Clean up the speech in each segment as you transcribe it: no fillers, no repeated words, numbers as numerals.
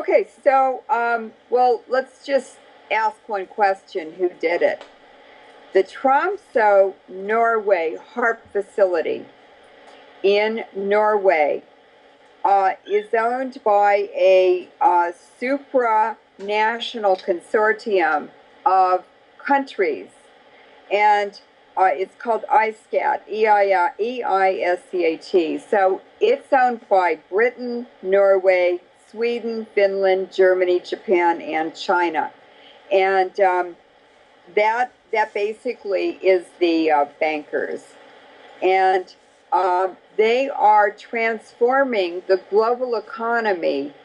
Okay, so, well, let's just ask one question. Who did it? The Tromsø, Norway HARP facility in Norway is owned by a supranational consortium of countries, and it's called ISCAT, E-I-S-C-A-T. So it's owned by Britain, Norway, Sweden, Finland, Germany, Japan, and China. And that basically is the bankers. And they are transforming the global economy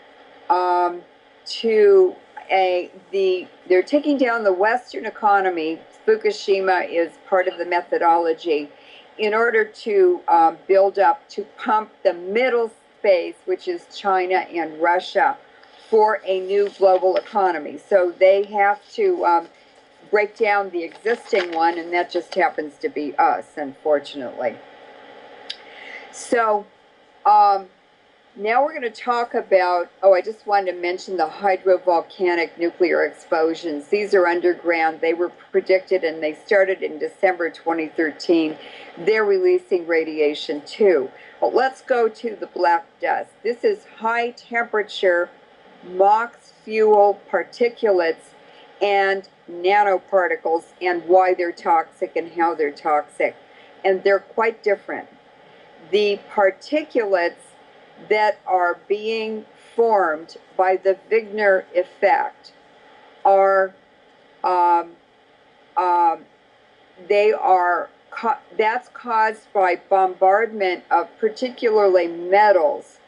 to they're taking down the Western economy. Fukushima is part of the methodology in order to build up, to pump the middle space, which is China and Russia, for a new global economy. So they have to break down the existing one, and that just happens to be us, unfortunately. So now we're going to talk about, I just wanted to mention the hydrovolcanic nuclear explosions. These are underground. They were predicted, and they started in December 2013. They're releasing radiation too. But let's go to the black dust. This is high temperature MOX fuel particulates and nanoparticles, and why they're toxic and how they're toxic. And they're quite different. The particulates that are being formed by the Wigner effect are, that's caused by bombardment of particularly metals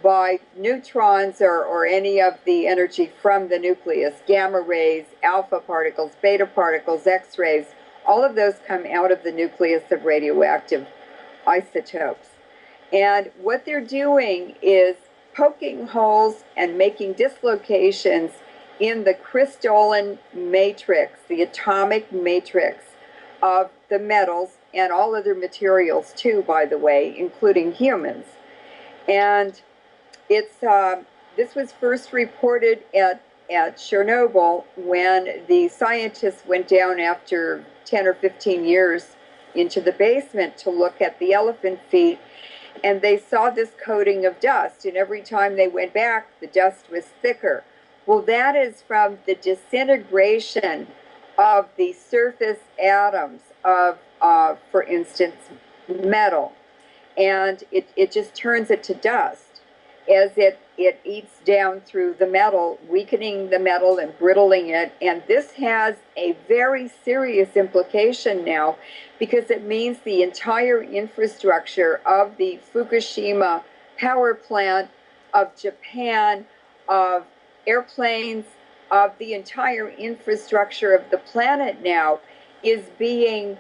by neutrons or any of the energy from the nucleus, gamma rays, alpha particles, beta particles, X-rays. All of those come out of the nucleus of radioactive isotopes. And what they're doing is poking holes and making dislocations in the crystalline matrix, the atomic matrix of the metals and all other materials too, by the way, including humans. And it's this was first reported at Chernobyl, when the scientists went down after 10 or 15 years into the basement to look at the elephant feet, and they saw this coating of dust, and every time they went back, the dust was thicker. Well, that is from the disintegration of the surface atoms of, for instance, metal. And it just turns it to dust as it eats down through the metal, weakening the metal and brittling it. And this has a very serious implication now, because it means the entire infrastructure of the Fukushima power plant, of Japan, of airplanes, of the entire infrastructure of the planet now is being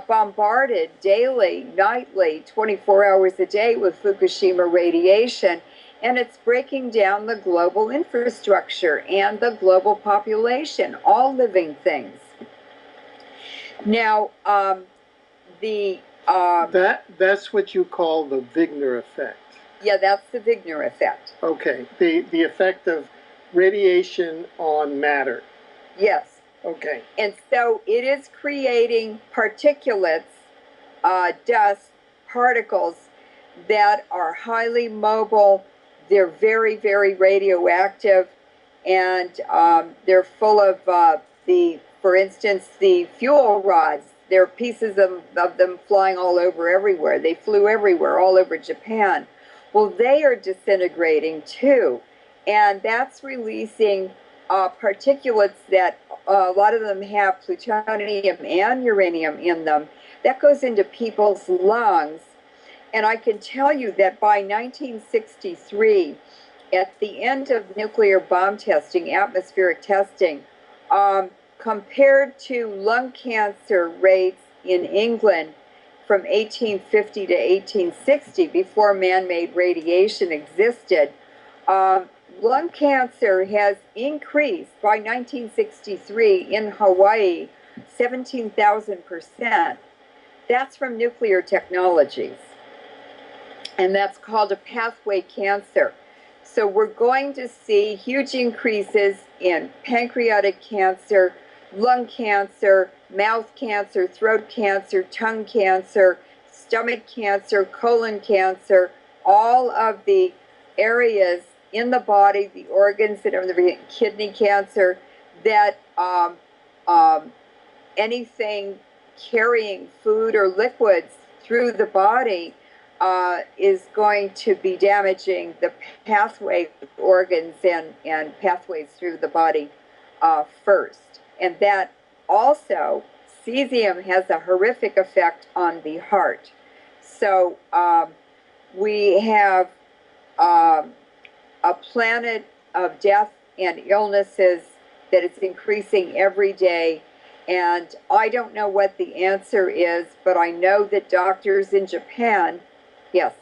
bombarded daily, nightly, 24 hours a day with Fukushima radiation. And it's breaking down the global infrastructure and the global population, all living things. Now, that's what you call the Wigner effect. Yeah, that's the Wigner effect. Okay, the effect of radiation on matter. Yes. Okay. And so it is creating particulates, dust, particles that are highly mobile. They're very, very radioactive, and they're full of for instance, the fuel rods. There are pieces of them flying all over everywhere. They flew everywhere, all over Japan. Well, they are disintegrating too, and that's releasing particulates that a lot of them have plutonium and uranium in them. That goes into people's lungs. And I can tell you that by 1963, at the end of nuclear bomb testing, atmospheric testing, compared to lung cancer rates in England from 1850 to 1860, before man-made radiation existed, lung cancer has increased by 1963 in Hawaii 17,000%. That's from nuclear technologies. And that's called a pathway cancer. So we're going to see huge increases in pancreatic cancer, lung cancer, mouth cancer, throat cancer, tongue cancer, stomach cancer, colon cancer, all of the areas in the body, the organs and everything, kidney cancer, that anything carrying food or liquids through the body is going to be damaging the pathway organs and pathways through the body first. And that also, cesium has a horrific effect on the heart. So we have a planet of death and illnesses that is increasing every day. And I don't know what the answer is, but I know that doctors in Japan, yes.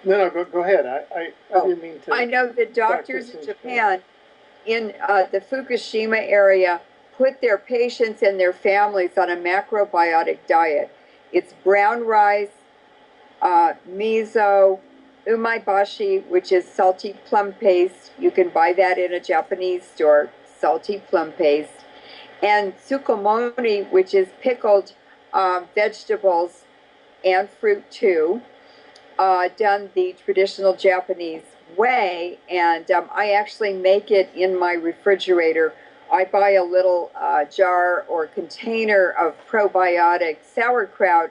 No, go ahead. I didn't mean to. I know that doctors in Japan, in the Fukushima area, put their patients and their families on a macrobiotic diet. It's brown rice, miso, umaibashi, which is salty plum paste. You can buy that in a Japanese store, salty plum paste. And tsukomoni, which is pickled vegetables and fruit too, done the traditional Japanese way. And I actually make it in my refrigerator. I buy a little jar or container of probiotic sauerkraut,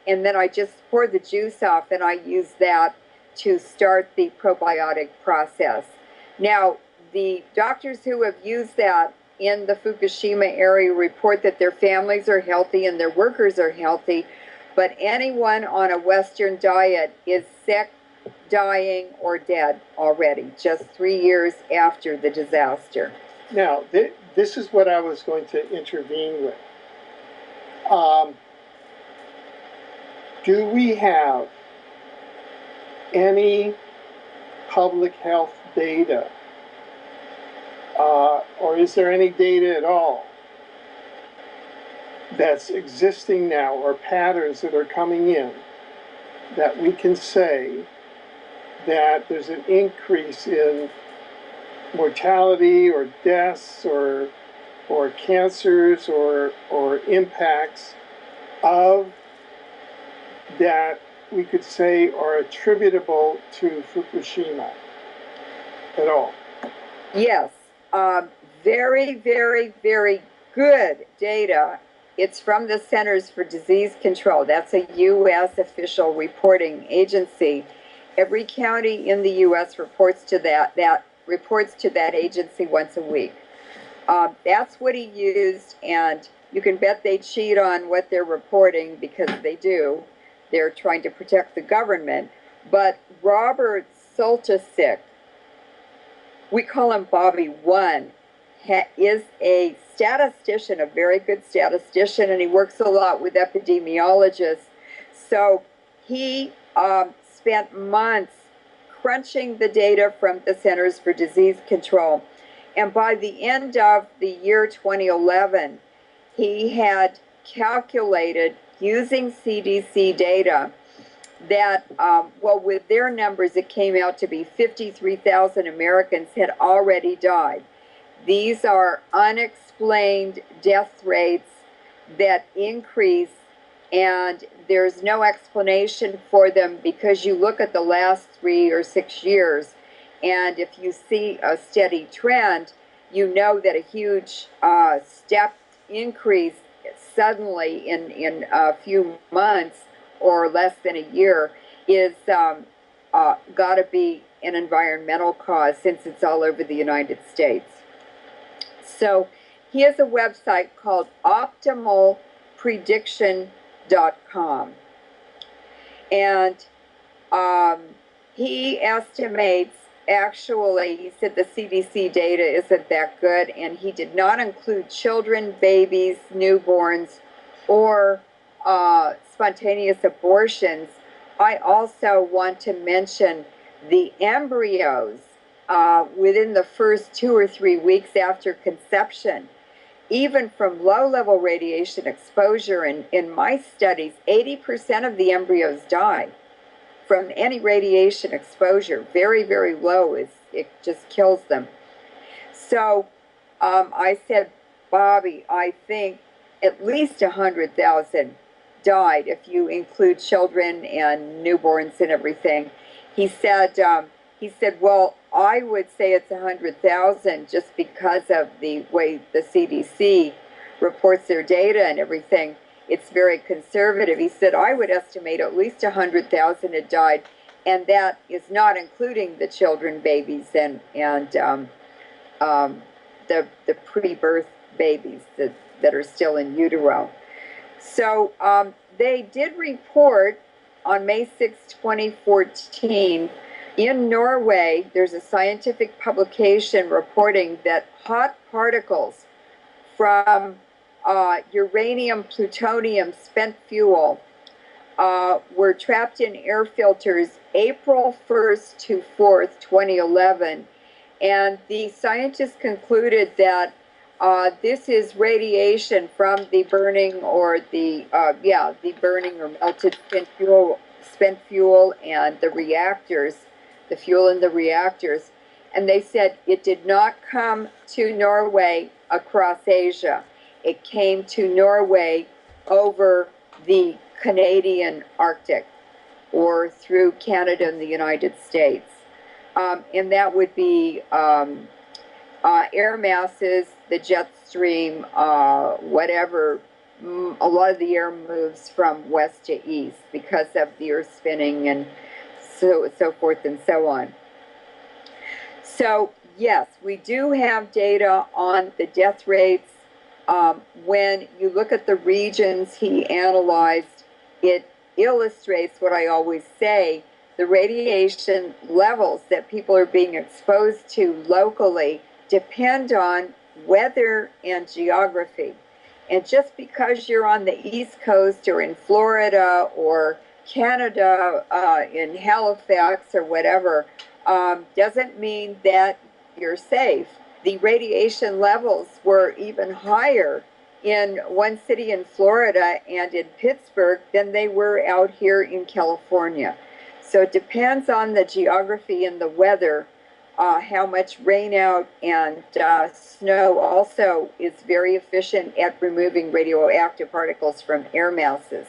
and then I just pour the juice off, and I use that to start the probiotic process. Now, the doctors who have used that in the Fukushima area report that their families are healthy and their workers are healthy, but anyone on a Western diet is sick, dying, or dead already, just 3 years after the disaster. Now, this is what I was going to intervene with. Do we have any public health data, or is there any data at all that's existing now, or patterns that are coming in, that we can say that there's an increase in mortality or deaths or cancers or impacts of that we could say are attributable to Fukushima at all? Yes, very, very, very good data. It's from the Centers for Disease Control. That's a U.S. official reporting agency. Every county in the U.S. reports to that agency once a week. That's what he used, and you can bet they cheat on what they're reporting, because they do. They're trying to protect the government. But Robert Soltysik, we call him Bobby One, is a statistician, a very good statistician, and he works a lot with epidemiologists. So he spent months crunching the data from the Centers for Disease Control. And by the end of the year 2011, he had calculated, using CDC data, that, with their numbers, it came out to be 53,000 Americans had already died. These are unexplained death rates that increase, and there's no explanation for them, because you look at the last 3 or 6 years, and if you see a steady trend, you know that a huge step increase suddenly in a few months or less than a year is got to be an environmental cause, since it's all over the United States. So he has a website called optimalprediction.com, and he estimates, actually, he said the CDC data isn't that good, and he did not include children, babies, newborns, or spontaneous abortions. I also want to mention the embryos within the first 2 or 3 weeks after conception. Even from low-level radiation exposure, in my studies, 80% of the embryos die from any radiation exposure. Very, very low is it just kills them. So I said, Bobby, I think at least 100,000 died if you include children and newborns and everything. He said, well, I would say it's 100,000 just because of the way the CDC reports their data and everything. It's very conservative. He said, I would estimate at least 100,000 had died, and that is not including the children, babies, and the pre-birth babies that are still in utero. So they did report on May 6, 2014, in Norway, there's a scientific publication reporting that hot particles from uranium, plutonium, spent fuel were trapped in air filters April 1st to 4th, 2011. And the scientists concluded that this is radiation from the burning or the burning or melted spent fuel and the reactors, the fuel in the reactors. And they said it did not come to Norway across Asia. It came to Norway over the Canadian Arctic or through Canada and the United States. And that would be air masses, the jet stream, whatever. A lot of the air moves from west to east because of the earth spinning and so forth and so on. So yes, we do have data on the death rates. When you look at the regions he analyzed, it illustrates what I always say. The radiation levels that people are being exposed to locally depend on weather and geography. And just because you're on the East Coast or in Florida or Canada, in Halifax or whatever, doesn't mean that you're safe. The radiation levels were even higher in one city in Florida and in Pittsburgh than they were out here in California. So it depends on the geography and the weather, how much rain out, and snow also is very efficient at removing radioactive particles from air masses.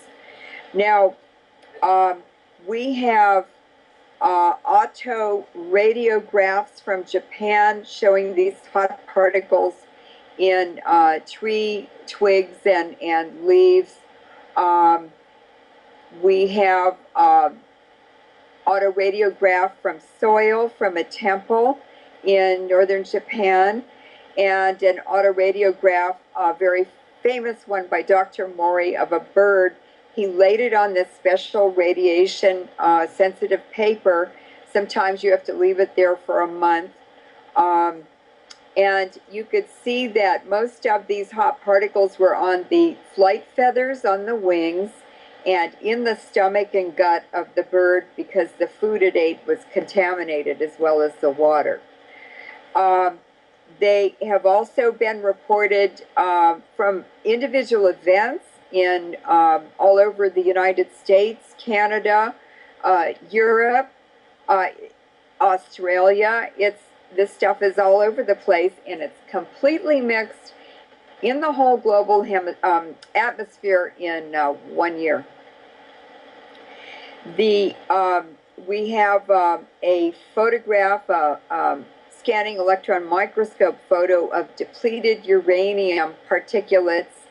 Now, we have autoradiographs from Japan showing these hot particles in tree twigs and leaves. We have autoradiograph from soil from a temple in northern Japan, and an autoradiograph, a very famous one by Dr. Mori, of a bird. He laid it on this special radiation sensitive paper. Sometimes you have to leave it there for a month. And you could see that most of these hot particles were on the flight feathers on the wings and in the stomach and gut of the bird because the food it ate was contaminated as well as the water. They have also been reported from individual events in all over the United States, Canada, Europe, Australia. This stuff is all over the place, and it's completely mixed in the whole global atmosphere in 1 year. We have a photograph, scanning electron microscope photo of depleted uranium particulates.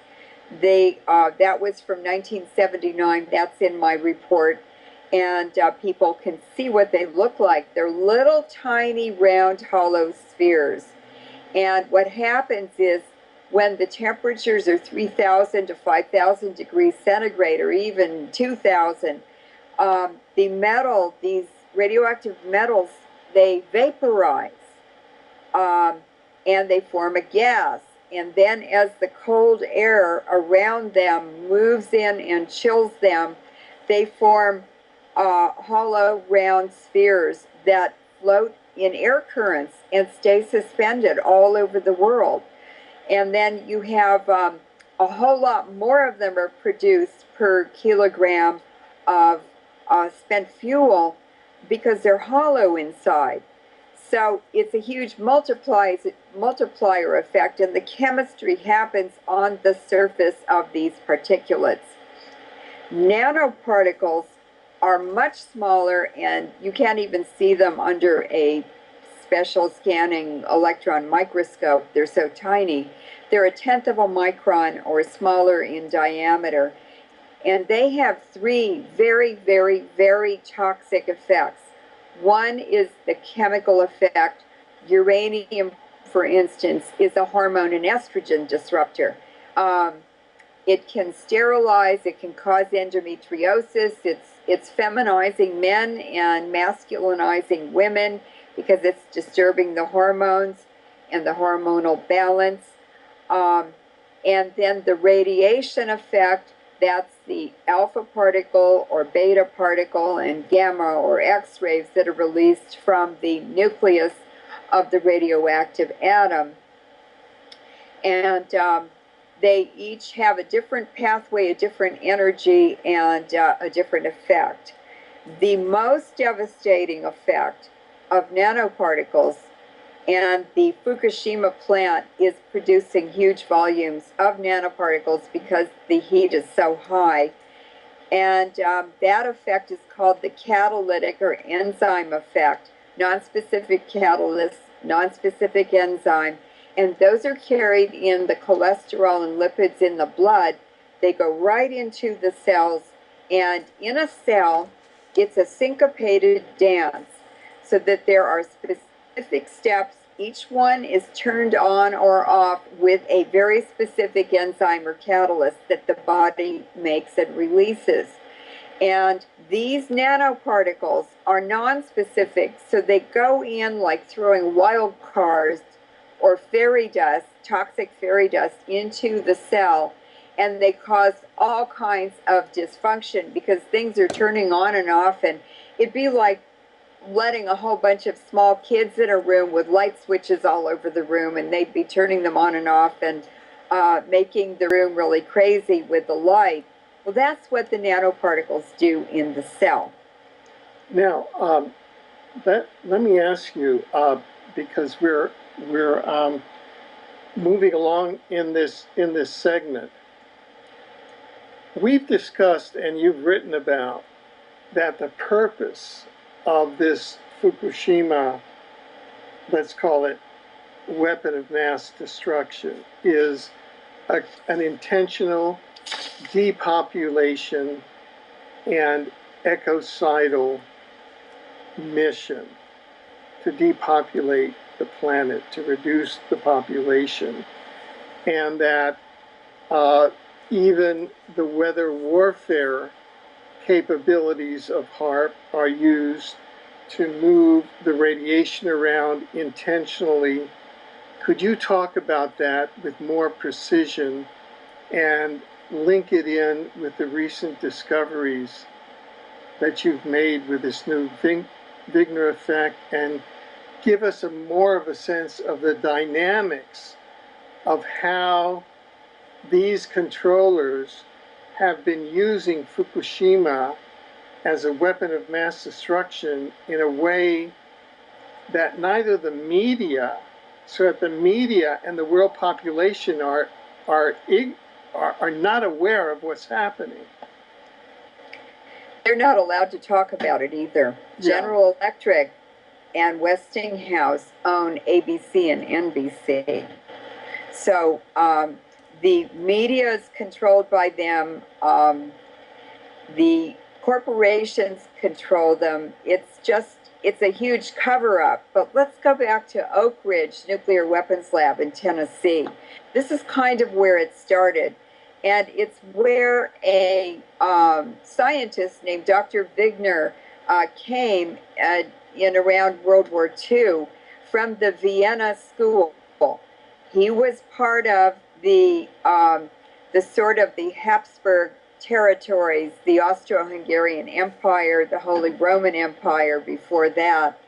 That was from 1979. That's in my report. And people can see what they look like. They're little tiny round hollow spheres. And what happens is when the temperatures are 3,000 to 5,000 degrees centigrade or even 2,000, the metal, these radioactive metals, they vaporize and they form a gas. And then as the cold air around them moves in and chills them, they form hollow round spheres that float in air currents and stay suspended all over the world. And then you have a whole lot more of them are produced per kilogram of spent fuel because they're hollow inside. So it's a huge multiplier effect, and the chemistry happens on the surface of these particulates. Nanoparticles are much smaller, and you can't even see them under a special scanning electron microscope. They're so tiny. They're a tenth of a micron or smaller in diameter. And they have three very, very, very toxic effects. One is the chemical effect. Uranium, for instance, is a hormone and estrogen disruptor. It can sterilize, it can cause endometriosis, it's feminizing men and masculinizing women because it's disturbing the hormones and the hormonal balance. And then the radiation effect, that's the alpha particle or beta particle and gamma or X-rays that are released from the nucleus of the radioactive atom. And they each have a different pathway, a different energy, and a different effect. The most devastating effect of nanoparticles, and the Fukushima plant is producing huge volumes of nanoparticles because the heat is so high. And that effect is called the catalytic or enzyme effect, nonspecific catalyst, nonspecific enzyme. And those are carried in the cholesterol and lipids in the blood. They go right into the cells, and in a cell, it's a syncopated dance, so that there are specific steps. Each one is turned on or off with a very specific enzyme or catalyst that the body makes and releases. And these nanoparticles are non-specific, so they go in like throwing wild cars or fairy dust, toxic fairy dust, into the cell, and they cause all kinds of dysfunction because things are turning on and off, and it'd be like letting a whole bunch of small kids in a room with light switches all over the room, and they'd be turning them on and off and making the room really crazy with the light. Well, that's what the nanoparticles do in the cell. Now, let me ask you, because we're moving along in this segment. We've discussed, and you've written about, that the purpose of this Fukushima, let's call it weapon of mass destruction, is an intentional depopulation and ecocidal mission to depopulate the planet, to reduce the population, and that even the weather warfare capabilities of HAARP are used to move the radiation around intentionally. Could you talk about that with more precision and link it in with the recent discoveries that you've made with this new Wigner effect, and give us more of a sense of the dynamics of how these controllers have been using Fukushima as a weapon of mass destruction in a way that neither the media, so that the media and the world population are not aware of what's happening. They're not allowed to talk about it either. Yeah. General Electric and Westinghouse own ABC and NBC. So the media is controlled by them. The corporations control them. It's a huge cover-up. But let's go back to Oak Ridge Nuclear Weapons Lab in Tennessee. This is kind of where it started. And it's where a scientist named Dr. Wigner came in around World War II from the Vienna School. He was part of the sort of the Habsburg territories, the Austro-Hungarian Empire, the Holy Roman Empire before that.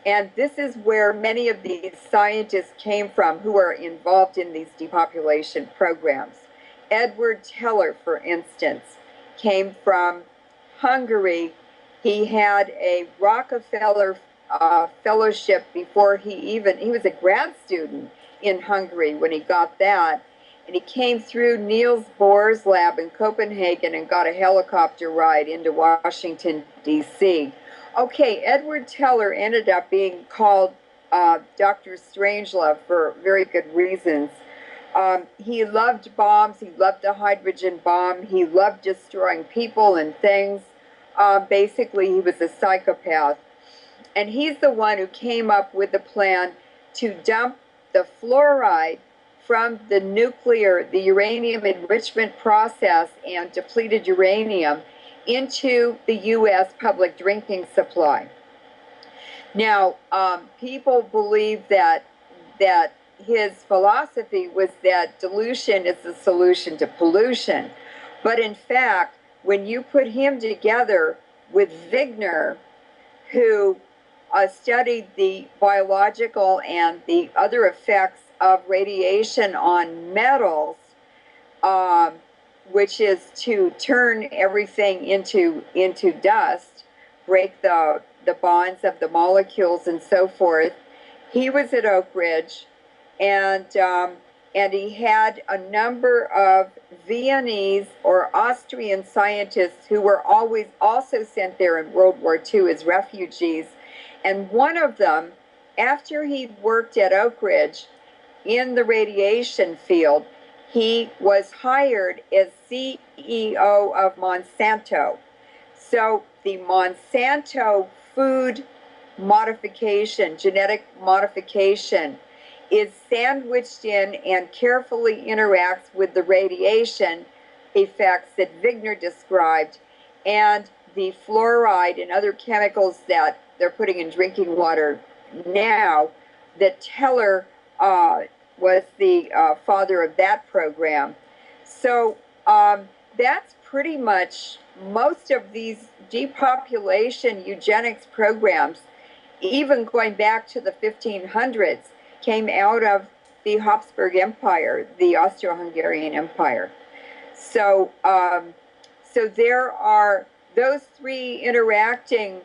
And this is where many of these scientists came from who are involved in these depopulation programs. Edward Teller, for instance, came from Hungary. He had a Rockefeller fellowship before he was a grad student in Hungary when he got that. And he came through Niels Bohr's lab in Copenhagen and got a helicopter ride into Washington, D.C. Okay, Edward Teller ended up being called Dr. Strangelove for very good reasons. He loved bombs. He loved the hydrogen bomb. He loved destroying people and things. Basically, he was a psychopath. And he's the one who came up with the plan to dump the fluoride from the uranium enrichment process and depleted uranium into the U.S. public drinking supply. Now, people believe that his philosophy was that dilution is the solution to pollution. But in fact, when you put him together with Wigner, who studied the biological and the other effects of radiation on metals, which is to turn everything into dust, break the bonds of the molecules and so forth. He was at Oak Ridge, and he had a number of Viennese or Austrian scientists who were always also sent there in World War II as refugees. And one of them, after he'd worked at Oak Ridge in the radiation field, he was hired as CEO of Monsanto. So the Monsanto food modification, genetic modification, is sandwiched in and carefully interacts with the radiation effects that Wigner described, and the fluoride and other chemicals that they're putting in drinking water now, that Teller was the father of that program. So that's pretty much most of these depopulation eugenics programs, even going back to the 1500s, came out of the Habsburg Empire, the Austro-Hungarian Empire. So, so there are those three interacting.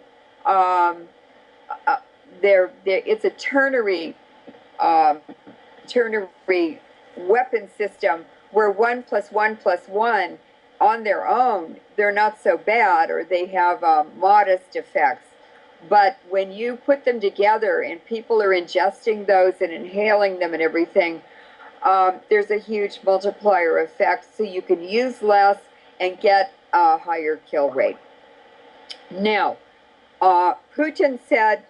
It's a ternary weapon system where 1 + 1 + 1 on their own, they're not so bad, or they have modest effects. But when you put them together and people are ingesting those and inhaling them and everything, there's a huge multiplier effect, so you can use less and get a higher kill rate. Now, Putin said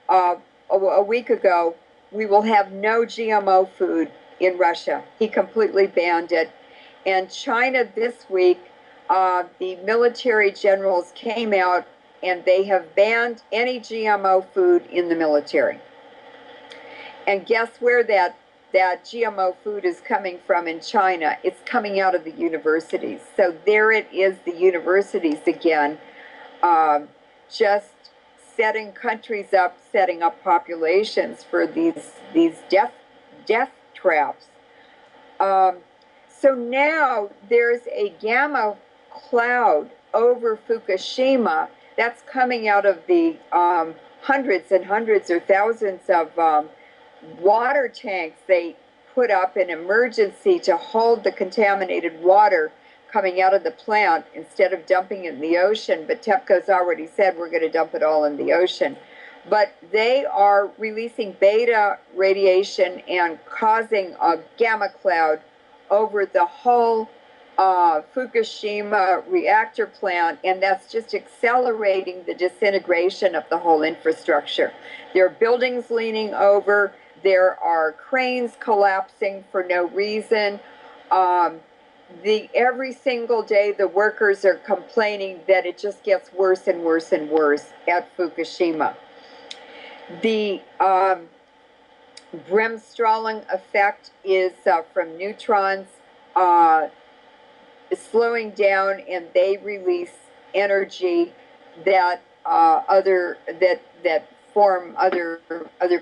a week ago, we will have no GMO food in Russia. He completely banned it. And China this week, the military generals came out and they have banned any GMO food in the military. And guess where that GMO food is coming from in China? It's coming out of the universities. So there it is, the universities again, just setting countries up, setting up populations for these death traps. So now there's a gamma cloud over Fukushima that's coming out of the hundreds and hundreds or thousands of water tanks they put up in emergency to hold the contaminated water coming out of the plant instead of dumping it in the ocean. But TEPCO's already said we're going to dump it all in the ocean. But they are releasing beta radiation and causing a gamma cloud over the whole Fukushima reactor plant, and that's just accelerating the disintegration of the whole infrastructure. There are buildings leaning over. There are cranes collapsing for no reason. Every single day, the workers are complaining that it just gets worse and worse and worse at Fukushima. The Bremsstrahlung effect is from neutrons slowing down, and they release energy that form other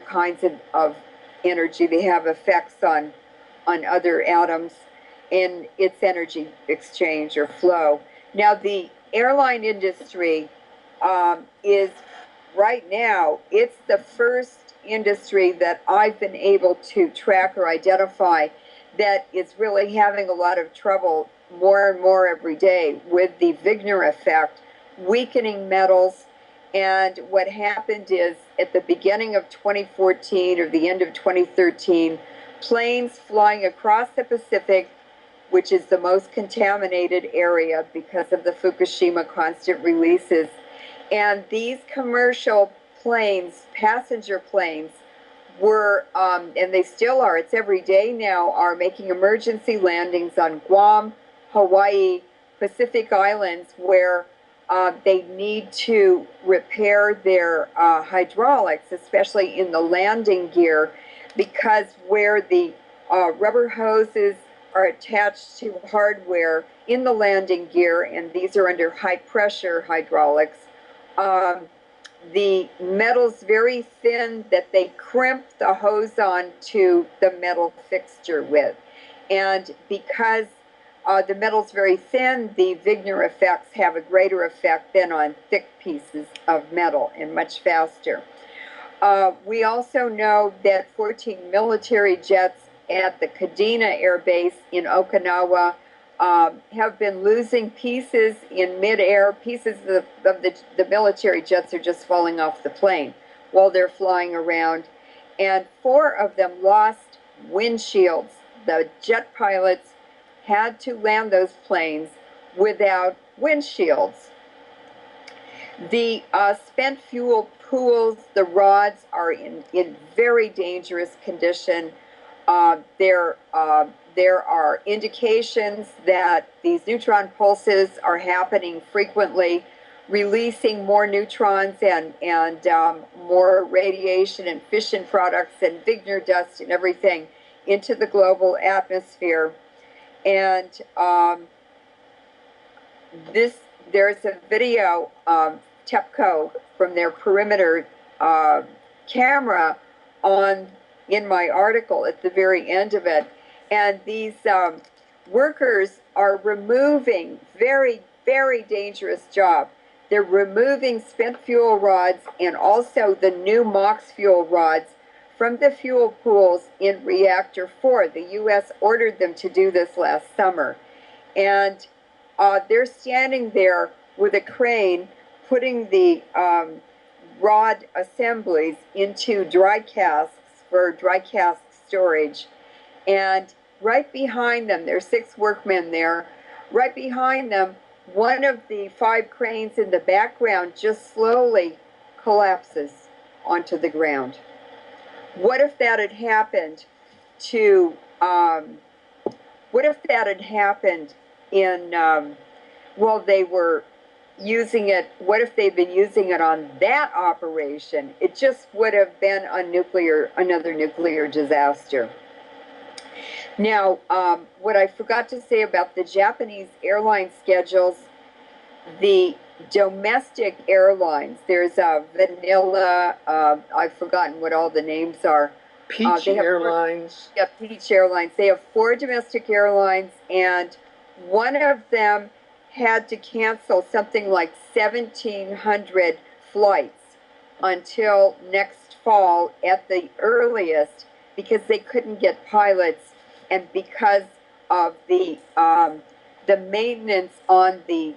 kinds of energy. They have effects on other atoms in its energy exchange or flow. Now, the airline industry is right now, it's the first industry that I've been able to track or identify that is really having a lot of trouble more and more every day with the Wigner effect, weakening metals. And what happened is at the beginning of 2014 or the end of 2013, planes flying across the Pacific, which is the most contaminated area because of the Fukushima constant releases. And these commercial planes, passenger planes, were, and they still are, it's every day now, are making emergency landings on Guam, Hawaii, Pacific Islands, where they need to repair their hydraulics, especially in the landing gear, because where the rubber hoses are attached to hardware in the landing gear, and these are under high pressure hydraulics, the metal's very thin that they crimp the hose on to the metal fixture with. And because the metal's very thin, the Wigner effects have a greater effect than on thick pieces of metal and much faster. We also know that 14 military jets at the Kadena Air Base in Okinawa have been losing pieces in midair. Pieces of the military jets are just falling off the plane while they're flying around. And 4 of them lost windshields. The jet pilots had to land those planes without windshields. The spent fuel pools, the rods, are in very dangerous condition. There are indications that these neutron pulses are happening frequently, releasing more neutrons and more radiation and fission products and Wigner dust and everything into the global atmosphere. And there's a video, TEPCO, from their perimeter camera in my article at the very end of it. And these workers are removing, very, very dangerous job. They're removing spent fuel rods and also the new MOX fuel rods from the fuel pools in reactor 4. The U.S. ordered them to do this last summer. And they're standing there with a crane putting the rod assemblies into dry casks for dry cask storage. And right behind them, there's 6 workmen there, right behind them, one of the 5 cranes in the background just slowly collapses onto the ground. What if that had happened to, what if that had happened in, while they were using it, what if they'd been using it on that operation? It just would have been another nuclear disaster. Now, what I forgot to say about the Japanese airline schedules, the domestic airlines, there's Vanilla, I've forgotten what all the names are. Peach Airlines. Yeah, Peach Airlines. They have 4 domestic airlines, and one of them had to cancel something like 1,700 flights until next fall at the earliest because they couldn't get pilots and because of the maintenance on the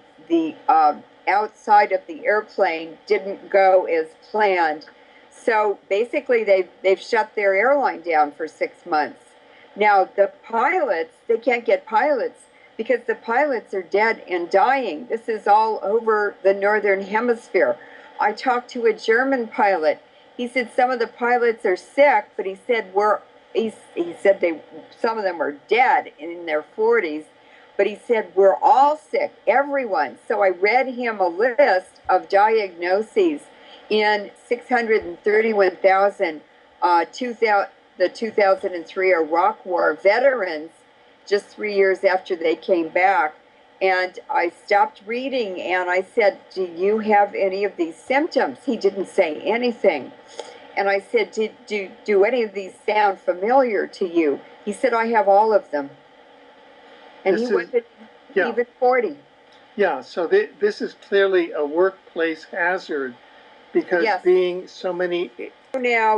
outside of the airplane didn't go as planned. So basically they've shut their airline down for 6 months. Now the pilots, they can't get pilots because the pilots are dead and dying. This is all over the northern hemisphere. I talked to a German pilot. He said some of the pilots are sick, but he said some of them are dead in their 40s, but he said we're all sick, everyone. So I read him a list of diagnoses in 631,000 the 2003 Iraq War veterans just 3 years after they came back. And I stopped reading and I said, do you have any of these symptoms? He didn't say anything. And I said, do any of these sound familiar to you? He said, I have all of them. And he wasn't even 40. Yeah, so this is clearly a workplace hazard Because Yes. being so many Now